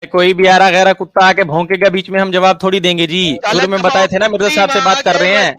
कोई भी आरा गैरा कुत्ता आके भौंकेगा बीच में, हम जवाब थोड़ी देंगे जी। शुरू में बताए थे ना मिर्जा साहब से बात कर रहे हैं।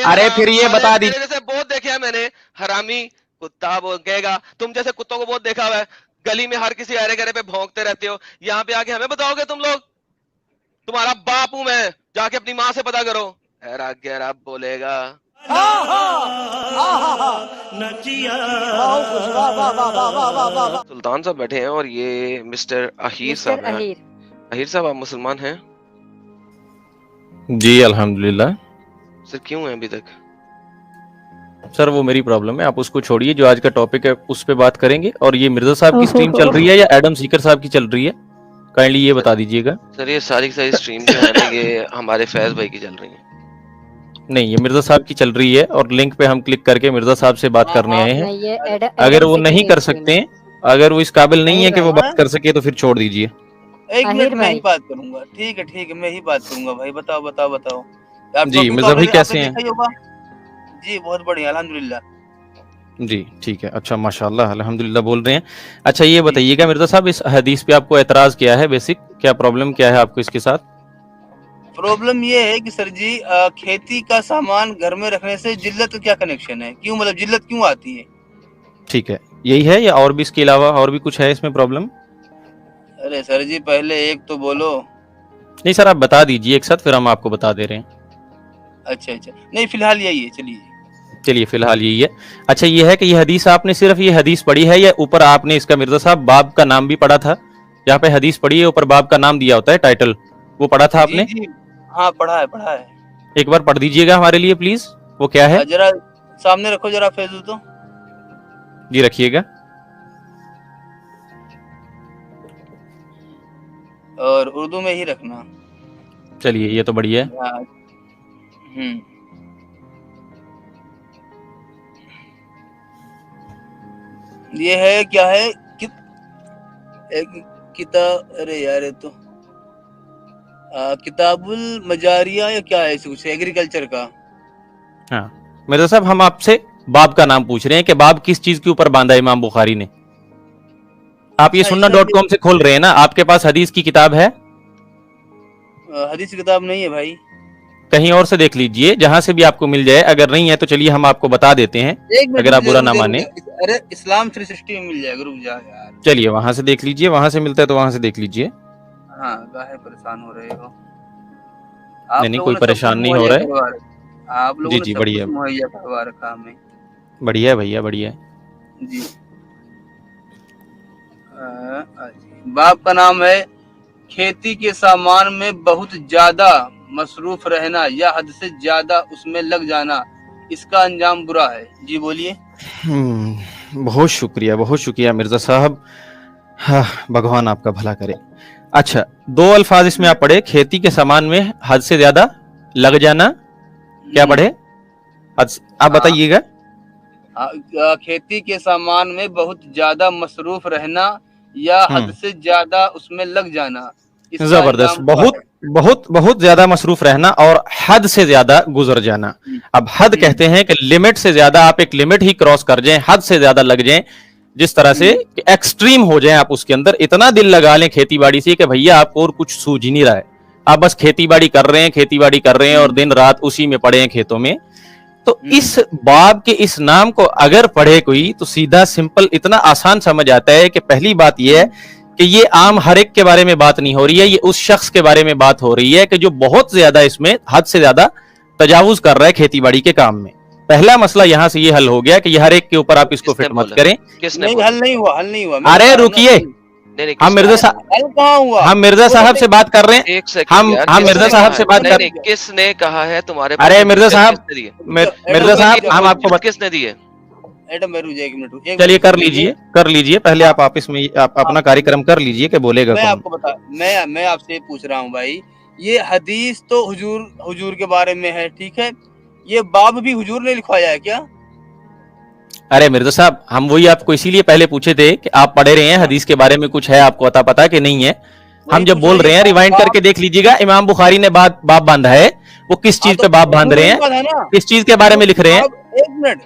अरे फिर ये बता दीजिए, जैसे बहुत देखे हैं मैंने, हरामी कुत्ता भौंकेगा, तुम जैसे कुत्तों को बहुत देखा हुआ है, गली में हर किसी अरे गरे पे भौंकते रहते हो, यहाँ पे आके हमें बताओगे तुम लोग? तुम्हारा बाप हूं मैं, जाके अपनी माँ से पता करो। ऐरा गैरा बोलेगा। सुल्तान साहब बैठे हैं और ये मिस्टर अहीर साहब हैं। अहीर साहब, आप मुसलमान हैं? जी अल्हम्दुलिल्लाह। सर क्यों हैं अभी तक? सर वो मेरी प्रॉब्लम है, आप उसको छोड़िए, जो आज का टॉपिक है उस पे बात करेंगे। और ये मिर्जा साहब की स्ट्रीम चल रही है या एडम सीकर साहब की चल रही है, काइंडली ये बता दीजिएगा। सर ये सारी स्ट्रीम जो है ना, ये हमारे फैज भाई की चल रही है। नहीं, ये मिर्जा साहब की चल रही है और लिंक पे हम क्लिक करके मिर्जा साहब से बात करने आए हैं। अगर वो नहीं कर सकते, अगर वो इस काबिल नहीं है कि वो बात कर सके, तो फिर छोड़ दीजिए। एक मिनट मैं ही बात करूंगा। ठीक है, मैं ही बात करूंगा भाई। बताओ जी मिर्जा भाई कैसे हैं? जी बहुत बढ़िया अल्हम्दुलिल्लाह। जी ठीक है, अच्छा माशाल्लाह अल्हम्दुलिल्लाह बोल रहे हैं। अच्छा ये बताइएगा मिर्जा साहब, इस हदीस पे आपको एतराज क्या है? बेसिक क्या प्रॉब्लम क्या है आपको इसके साथ? प्रॉब्लम ये है कि सर जी खेती का सामान घर में रखने से जिल्लत का क्या कनेक्शन है? क्यों, मतलब जिल्लत क्यों आती है? ठीक है, यही है या और भी इसके अलावा और भी कुछ है इसमें प्रॉब्लम? अरे सर जी पहले एक तो बोलो। नहीं सर आप बता दीजिए एक साथ, फिर हम आपको बता दे रहे हैं। अच्छा नहीं फिलहाल यही है। चलिए फिलहाल यही है। अच्छा ये है कि ये हदीस आपने सिर्फ ये हदीस पढ़ी है या ऊपर आपने इसका मिर्जा साहब बाब का नाम भी पढ़ा था? यहाँ पे हदीस पढ़ी है, ऊपर बाब का नाम दिया होता है, टाइटल, वो पढ़ा था आपने? जी हाँ पढ़ा है। एक बार पढ़ दीजिएगा हमारे लिए प्लीज, वो क्या है? जरा सामने रखो जरा फैजू तो। जी रखिएगा। और उर्दू में ही रखना। चलिए ये तो बढ़िया है। ये है क्या है किताब, अरे यार ये तो किताबुल मजारिया या क्या है ऐसे कुछ, एग्रीकल्चर का। हाँ मिर्जा साहब हम आपसे बाब का नाम पूछ रहे हैं कि बाब किस चीज के ऊपर बांधा इमाम बुखारी ने। आप ये sunna.com से खोल रहे हैं ना, आपके पास हदीस की किताब है? हदीस की किताब नहीं है भाई। कहीं और से देख लीजिए, जहां से भी आपको मिल जाए। अगर नहीं है तो चलिए हम आपको बता देते हैं, अगर आप बुरा ना माने। अरे इस्लाम 360 में मिल जाएगा, रुक जा यार। चलिए वहां से देख लीजिए, वहां से मिलता है तो वहां से देख लीजिए। हाँ काहे परेशान हो रहे हो नहीं कोई परेशान नहीं हो रहा है। आप लोगों जी बढ़िया, मुहैया करवा रखा हमें। बढ़िया है भैया, बढ़िया है जी। बाप का नाम है खेती के सामान में बहुत ज्यादा मसरूफ रहना या हद से ज्यादा उसमें लग जाना, इसका अंजाम बुरा है। जी बोलिए। बहुत शुक्रिया मिर्जा साहब, हाँ, भगवान आपका भला करे। अच्छा दो अल्फाज इसमें आप पढ़े, खेती के सामान में हद से ज्यादा लग जाना, क्या पढ़े आप बताइएगा? खेती के सामान में बहुत ज्यादा मसरूफ रहना या हद से ज्यादा उसमें लग जाना। जबरदस्त, बहुत ज्यादा मसरूफ रहना और हद से ज्यादा गुजर जाना। अब हद कहते हैं कि लिमिट से ज्यादा, आप एक लिमिट ही क्रॉस कर जाएं, हद से ज्यादा लग जाएं, जिस तरह से एक्सट्रीम हो जाए आप उसके अंदर, इतना दिल लगा लें खेती बाड़ी से कि भैया आपको और कुछ सूझ ही नहीं रहा है, आप बस खेती बाड़ी कर रहे हैं और दिन रात उसी में पड़े हैं खेतों में। तो इस बाब के इस नाम को अगर पढ़े कोई तो सीधा सिंपल इतना आसान समझ आता है कि पहली बात यह है कि ये आम हर एक के बारे में बात नहीं हो रही है, ये उस शख्स के बारे में बात हो रही है कि जो बहुत ज्यादा इसमें हद से ज्यादा तजावुज कर रहा है खेती बाड़ी के काम में। पहला मसला यहाँ से ये हल हो गया कि ये हर एक के ऊपर आप इसको फिट मत करें। हल नहीं हुआ। अरे रुकिए, हम मिर्जा साहब से बात कर रहे हैं। हम मिर्जा साहब से बात कर रहे हैं। किसने कहा है तुम्हारे? अरे मिर्जा साहब हम आपको किसने दिए? चलिए कर लीजिए पहले आप इसमें आप अपना कार्यक्रम कर लीजिए कि बोलेगा मैं आपको बता, मैं आपसे पूछ रहा हूँ भाई, ये हदीस तो हुजूर के बारे में है, ठीक है, ये बाब भी हुजूर ने लिखवाया है क्या? अरे मिर्जा साहब हम वही आपको इसीलिए पहले पूछे थे कि आप पढ़े रहे हैं, हदीस के बारे में कुछ है आपको पता कि नहीं है? हम जब बोल रहे हैं रिवाइंड करके देख लीजिएगा, इमाम बुखारी ने बाब बांधा है, वो किस चीज पे बाब बांध रहे हैं, किस चीज के बारे में लिख रहे हैं? एक मिनट,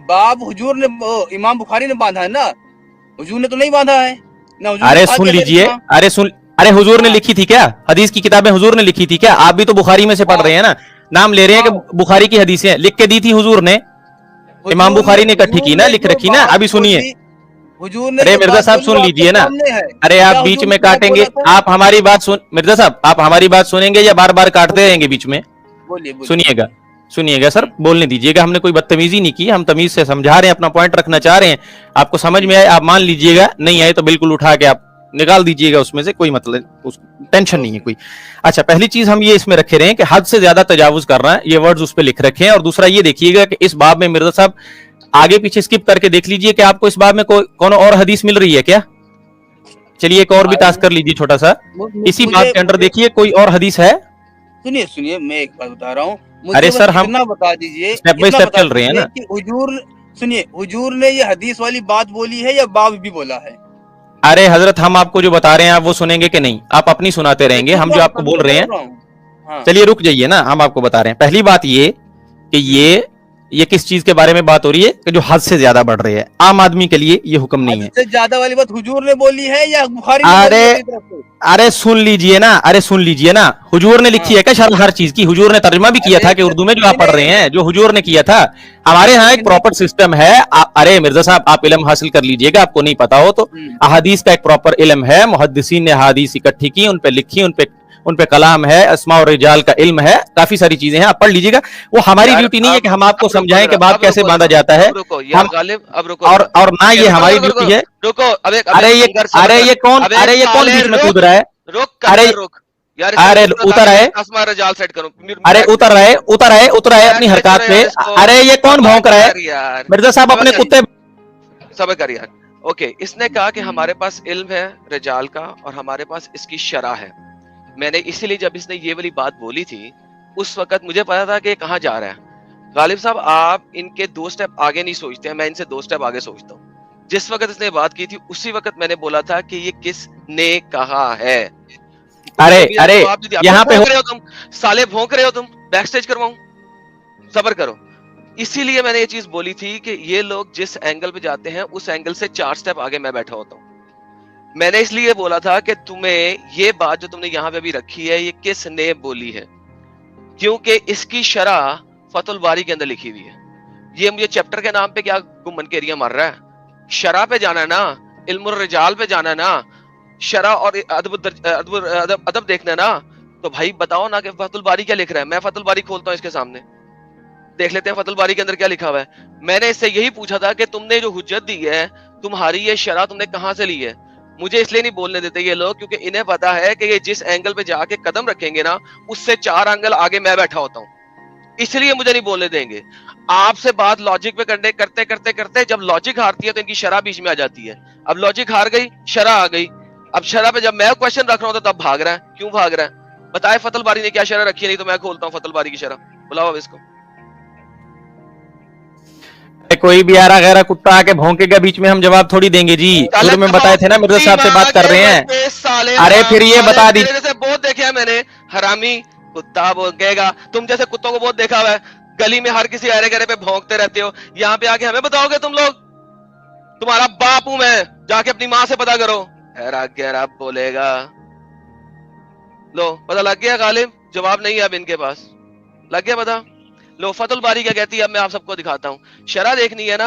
बाब हुजूर ने, इमाम बुखारी ने बांधा है ना, हुजूर ने तो नहीं बांधा है ना। अरे सुन लीजिए, अरे हुजूर ने लिखी थी क्या? हदीस की किताबें हुजूर ने लिखी थी क्या? आप भी तो बुखारी में से पढ़ रहे हैं ना, नाम ले रहे हैं कि बुखारी की हदीसें लिख के दी थी हुजूर ने, इमाम बुखारी ने इकट्ठी की ना, लिख रखी ना। अभी सुनिए, हुजूर ने अरे जो मिर्जा बात साहब बोली सुन वो लीजिए आपके ना। सामने है। अरे क्या आप बीच हुजूर में ने क्या काटेंगे, बोला था? आप हमारी बात सुन, मिर्जा साहब आप हमारी बात सुनेंगे या बार बार काटते रहेंगे बीच में? बोलिए बोलिए। सुनिएगा, सुनिएगा सर, बोलने दीजिएगा। हमने कोई बदतमीजी नहीं की, हम तमीज से समझा रहे हैं, अपना पॉइंट रखना चाह रहे हैं। आपको समझ में आए आप मान लीजिएगा, नहीं आए तो बिल्कुल उठा के आप निकाल दीजिएगा उसमें से, कोई मतलब उस टेंशन नहीं है कोई। अच्छा, पहली चीज हम ये इसमें रखे रहे हैं कि हद से ज्यादा तजावुज कर रहा है, ये वर्ड्स उस पर लिख रखे हैं। और दूसरा ये देखिएगा कि इस बाब में मिर्जा साहब आगे पीछे स्किप करके देख लीजिए कि आपको इस बाब में कौन और हदीस मिल रही है क्या? चलिए एक और भी टास्क कर लीजिए छोटा सा, इसी बात के अंदर देखिए कोई और हदीस है। सुनिए सुनिए, मैं एक बात बता रहा हूँ, अरे सर, हम इतना बता दीजिए, स्टेप बाय इतना स्टेप बता चल रहे हैं दीजिए ना। कि हुजूर, सुनिए, हुजूर ने ये हदीस वाली बात बोली है या बाब भी बोला है? अरे हजरत, हम आपको जो बता रहे हैं आप वो सुनेंगे कि नहीं? आप अपनी सुनाते रहेंगे, हम जो आपको बोल रहे हैं। चलिए रुक जाइए ना, हम आपको बता रहे हैं। पहली बात ये कि ये किस चीज के बारे में बात हो रही है कि जो हद से ज्यादा बढ़ रही है। आम आदमी के लिए ये हुक्म नहीं है। हद से ज्यादा वाली बात हुजूर ने बोली है या बुखारी ने अरे बोली है अपनी तरफ से? अरे सुन लीजिए ना, अरे सुन लीजिए ना, हुजूर ने लिखी है क्या शर्ह हर चीज की? हुजूर ने तर्जुमा भी किया था कि उर्दू में जो आप पढ़ रहे हैं, जो हुजूर ने किया था। हमारे यहाँ एक प्रॉपर सिस्टम है। अरे मिर्जा साहब, आप इल्म हासिल कर लीजिएगा, आपको नहीं पता हो तो। अहादीस का एक प्रॉपर इल्म है, मुहद्दिसीन ने अहादीस इकट्ठी की, उन पे लिखी, उन पे कलाम है, अस्मा और रिजाल का इल्म है, काफी सारी चीजें हैं, आप पढ़ लीजिएगा। वो हमारी ड्यूटी नहीं है कि हम आपको समझाएं कि बात कैसे बांधा जाता है। हम और ना ये हमारी ड्यूटी है। रुको, अरे ये कौन बीच में कूद रहा है? अरे यार, अरे उतर आए, जाल सेट करो। अरे उतर आए अपनी हरकत पे। अरे ये कौन भौंक रहा है? मिर्जा साहब अपने कुत्ते सब कर यार। ओके, इसने कहा कि हमारे पास इल्म है रिजाल का और हमारे पास इसकी शरह है। मैंने इसीलिए जब इसने ये वाली बात बोली थी उस वक्त मुझे पता था कि ये कहाँ जा रहा है। गालिब साहब, आप इनके 2 स्टेप आगे नहीं सोचते हैं, मैं इनसे 2 स्टेप आगे सोचता हूँ। जिस वक्त इसने बात की थी उसी वक्त मैंने बोला था कि ये किसने कहा है। अरे यहाँ पे हो तुम साले, भौंक रहे हो तुम, बैक स्टेज करवाऊं? सब्र करो। इसीलिए मैंने ये चीज बोली थी कि ये लोग जिस एंगल पे जाते हैं उस एंगल से 4 स्टेप आगे मैं बैठा होता हूँ। मैंने इसलिए बोला था कि तुम्हें ये बात जो तुमने यहाँ पे अभी रखी है ये किसने बोली है, क्योंकि इसकी शरह फतुल बारी के अंदर लिखी हुई है। ये मुझे चैप्टर के नाम पे क्या गुम्मन के एरिया मार रहा है? शरह पे जाना है ना, इल्मुर रिजाल पे जाना है ना, शरह और अदब देखना है ना। तो भाई बताओ ना कि फतुल बारी क्या लिख रहा है। मैं फतुल बारी खोलता हूँ इसके सामने, देख लेते हैं फतुल बारी के अंदर क्या लिखा हुआ है। मैंने इससे यही पूछा था कि तुमने जो हुज्जत दी है, तुम्हारी ये शरह तुमने कहाँ से ली है? मुझे इसलिए नहीं बोलने देते ये लोग क्योंकि इन्हें पता है कि ये जिस एंगल पे जाके कदम रखेंगे ना उससे 4 एंगल आगे मैं बैठा होता हूँ, इसलिए मुझे नहीं बोलने देंगे। आपसे बात लॉजिक पे करते करते जब लॉजिक हारती है तो इनकी शरह बीच में आ जाती है। अब लॉजिक हार गई, शरह आ गई। अब शरह पे जब मैं क्वेश्चन रख रहा हूँ तो तब भाग रहा है। क्यों भाग रहा है? बताए फतुल बारी ने क्या शरह रखी है, नहीं तो मैं खोलता हूँ फतुल बारी की शरह। बुलाओ अब इसको। कोई भी आरा गैरा कुत्ता आके भौंकेगा बीच में, हम जवाब थोड़ी देंगे जी। शुरू में बताए थे ना मिर्जा साहब से बात कर रहे हैं। अरे फिर ये बता दी, जैसे बहुत देखे हैं मैंने, हरामी कुत्ता भौंकेगा। तुम जैसे कुत्तों को बहुत देखा हुआ है, गली में हर किसी अरे गरे पे भौंकते रहते हो। यहाँ पे आके हमें बताओगे तुम लोग? तुम्हारा बाप हूं मैं, जाके अपनी माँ से पता करो। हैरा गैरा बोलेगा। लो पता लग गया गालिब, जवाब नहीं है अब इनके पास, लग गया पता। लो फतुल बारी क्या कहती है अब मैं आप सबको दिखाता हूँ। शरह देखनी है ना,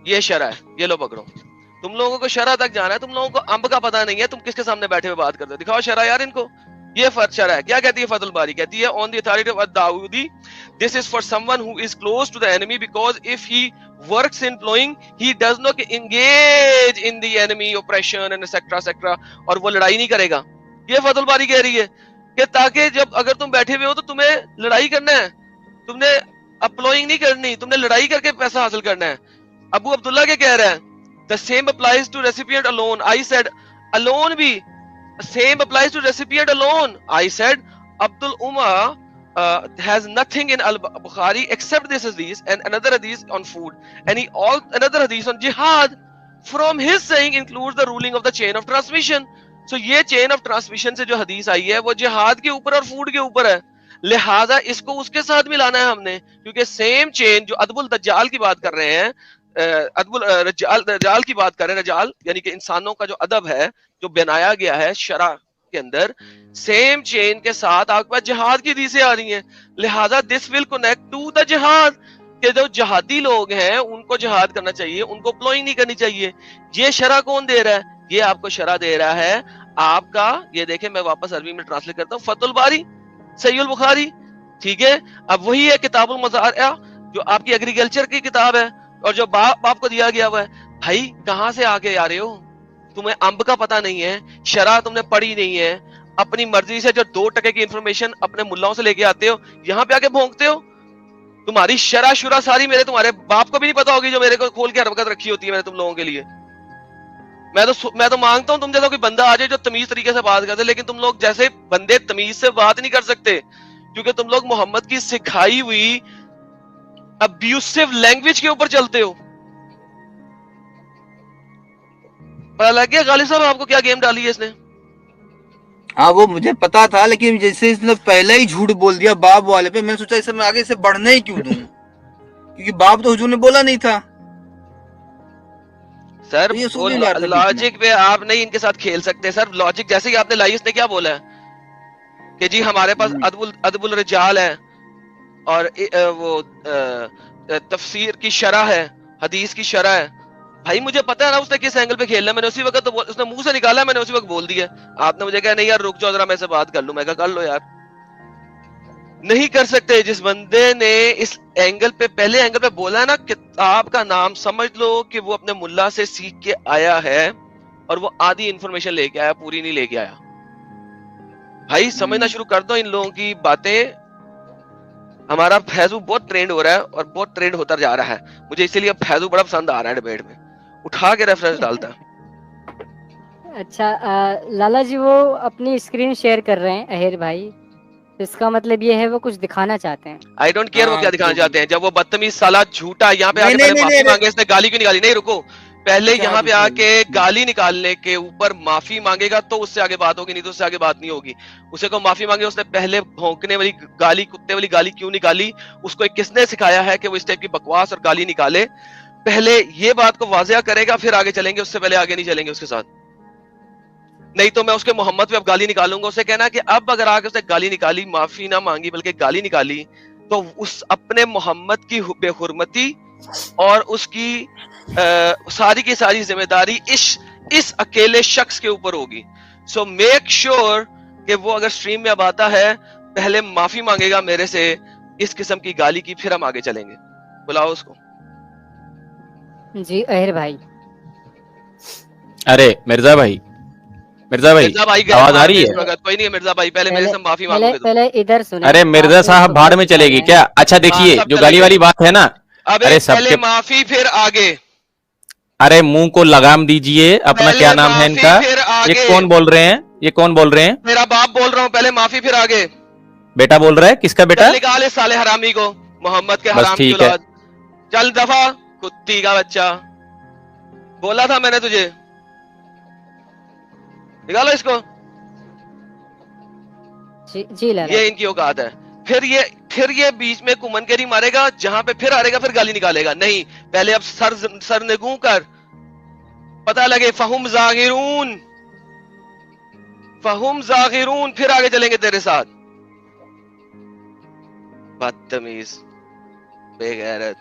ये शरह है, ये लो पकड़ो। तुम लोगों को शरह तक जाना है, तुम लोगों को अंब का पता नहीं है, तुम किसके सामने बैठे हुए बात करते हो? दिखाओ शरह यार इनको। ये शरह है, क्या कहती है फतुल बारी? कहती है on the authority of Dawoodi, this is for someone who is close to the enemy because if he works in ploughing he does not engage in the enemy operation and etcetera etcetera, और वो लड़ाई नहीं करेगा। ये फतुल बारी कह रही है कि ताकि जब अगर तुम बैठे हुए हो तो तुम्हें लड़ाई करना है, तुमने अप्लॉइंग नहीं करनी, तुमने लड़ाई करके पैसा हासिल करना है। अबू अब्दुल्ला के कह रहा है the same applies to recipient alone. I said alone भी same applies to recipient alone. I said Abdul Umar has nothing in Al-Bukhari except this hadith and another hadith on food, and another hadith on jihad. From his saying includes the ruling of the chain of transmission. So ये chain of transmission से जो हदीस आई है वो जिहाद के ऊपर और फूड के ऊपर है, लिहाजा इसको उसके साथ मिलाना है हमने, क्योंकि सेम चेन जो अदबुल दज्जाल की बात कर रहे हैं, रजाल की बात करें, रजाल यानी कि इंसानों का जो अदब है जो बनाया गया है शरा کے اندر سیم چین کے ساتھ آپ کے پاس جہاد کی حدیثیں آ رہی ہیں, لہٰذا دس ول کونیکٹ ٹو دا جہاد, کہ جو جہادی لوگ ہیں ان کو جہاد کرنا چاہیے, ان کو پلوئنگ نہیں کرنی چاہیے. یہ شرح کون دے رہا ہے؟ یہ آپ کو شرح دے رہا ہے آپ کا, یہ دیکھیں میں واپس عربی میں ٹرانسلیٹ کرتا ہوں, فتح الباری صحیح البخاری, ٹھیک ہے. اب وہی ہے کتاب المزارع جو آپ کی ایگریکلچر کی کتاب ہے اور جو باپ آپ کو دیا گیا ہوا ہے. بھائی کہاں سے آگے آ رہے ہو, تمہیں امب کا پتہ نہیں ہے, شرح تم نے پڑھی نہیں ہے, اپنی مرضی سے جو 2% کی انفارمیشن اپنے ملاؤں سے لے کے آتے ہو, یہاں پہ آ کے بھونکتے ہو. تمہاری شرح شرح ساری میرے تمہارے باپ کو بھی نہیں پتا ہوگی جو میرے کو کھول کے حرکت رکھی ہوتی ہے میں نے تم لوگوں کے لیے. میں تو مانگتا ہوں تم جیسا کوئی بندہ آ جائے جو تمیز طریقے سے بات کرتے, لیکن تم لوگ جیسے بندے تمیز سے بات نہیں کر سکتے کیونکہ تم لوگ محمد کی سکھائی ہوئی ابیوسو لینگویج کے اوپر چلتے ہو. پتا لگ گیا غالب صاحب آپ کو کیا گیم ڈالی ہے اس نے؟ ہاں وہ مجھے پتا تھا, لیکن جیسے اس نے پہلے ہی جھوٹ بول دیا باپ والے پہ, میں نے سوچا اسے میں آگے سے بڑھنے ہی کیوں دوں, کیونکہ باپ تو حضور نے بولا نہیں تھا. سر تو یہ اصول نہیں لا رہا تھا بیچ میں. لاجک پہ آپ نہیں ان کے ساتھ کھیل سکتے سر. لاجک جیسے ہی آپ نے لائی, اس نے کیا بولا ہے کہ جی ہمارے پاس ادب الرجال ہے اور وہ تفسیر کی شرح ہے, حدیث کی شرح ہے. بھائی مجھے پتا ہے نا اس نے کس اینگل پہ کھیلنا ہے, میں نے اسی وقت اس نے منہ سے نکالا, میں نے اسی وقت بول دیا. آپ نے مجھے کہا نہیں یار رک جاؤ ذرا میں سے بات کر لوں, میں کہا کر لو یار. نہیں کر سکتے. جس بندے نے اس اینگل پہ پہلے اینگل پہ بولا ہے نا کتاب کا نام سمجھ لو کہ وہ اپنے ملا سے سیکھ کے آیا ہے اور وہ آدھی انفارمیشن لے کے آیا, پوری نہیں لے کے آیا. بھائی سمجھنا شروع کر دو ان لوگوں کی باتیں. ہمارا فیضو بہت ٹرینڈ ہو رہا ہے اور بہت ٹرینڈ ہوتا جا رہا ہے. مجھے اسی لیے اب فیضو بڑا پسند آ رہا ہے ڈیبیٹ میں, اٹھا کے ریفرنس ڈالتا ہے. اچھا لالا جی وہ اپنی اسکرین شیئر کر رہے ہیں اہر بھائی, اس کا مطلب یہ ہے وہ کچھ دکھانا چاہتے ہیں. آئی ڈونٹ کیئر وہ کیا دکھانا چاہتے ہیں. جب وہ بدتمیز سالہ جھوٹا یہاں پہ آ کے نہیں، پہلے نہیں، معافی نہیں، مانگے, اس نے گالی کیوں نکالی؟ نہیں رکو, پہلے اچھا، یہاں پہ آپ آ بتائیے. کے گالی نکالنے کے اوپر معافی مانگے گا تو اس سے آگے بات ہوگی, نہیں تو اس سے آگے بات نہیں ہوگی. اسے کو معافی مانگے, اس نے پہلے بھونکنے والی گالی, کتے والی گالی کیوں نکالی, اس کو کس نے سکھایا ہے کہ وہ اس ٹائپ کی بکواس اور گالی نکالے؟ پہلے یہ بات کو واضح کرے گا پھر آگے چلیں گے, اس سے پہلے آگے نہیں چلیں گے اس کے ساتھ. نہیں تو میں اس کے محمد پہ اب گالی نکالوں گا. اسے کہنا کہ اب اگر آگے اس نے گالی نکالی, معافی نہ مانگی بلکہ گالی نکالی, تو اس اپنے محمد کی بے حرمتی اور اس کی ساری کی ساری ذمہ داری اس اکیلے شخص کے اوپر ہوگی. سو میک شیور کہ وہ اگر سٹریم میں اب آتا ہے پہلے معافی مانگے گا میرے سے اس قسم کی گالی کی, پھر ہم آگے چلیں گے. بلاؤ اس کو. جی اہر بھائی. ارے مرزا بھائی آواز آ رہی ہے؟ کوئی نہیں مرزا بھائی, پہلے میرے سے معافی مانگو گے. پہلے ادھر سنیں. ارے مرزا صاحب بھاڑ میں چلے گی کیا؟ اچھا دیکھیے جو گالی والی بات ہے نا, ابے پہلے معافی پھر آگے. ارے منہ کو لگام دیجئے. اپنا کیا نام ہے ان کا؟ یہ کون بول رہے ہیں, یہ کون بول رہے ہیں؟ میرا باپ بول رہا ہوں. پہلے معافی پھر آگے. بیٹا بول رہا ہے. کس کا بیٹا؟ نکال اس سالے حرامی کو, محمد کے بس حرام کی ٹھیک ہے. اولاد. چل دفع کتی کا بچہ. بولا تھا میں نے تجھے, نکالو اس کو. جی لالا. یہ ان کی اوقات ہے. پھر یہ بیچ میں کمن کری مارے گا, جہاں پہ پھر آرے گا پھر گالی نکالے گا. نہیں, پہلے اب سر نگوں کر پتہ لگے. فہم زاغرون, پھر آگے چلیں گے تیرے ساتھ. بدتمیز, بے غیرت.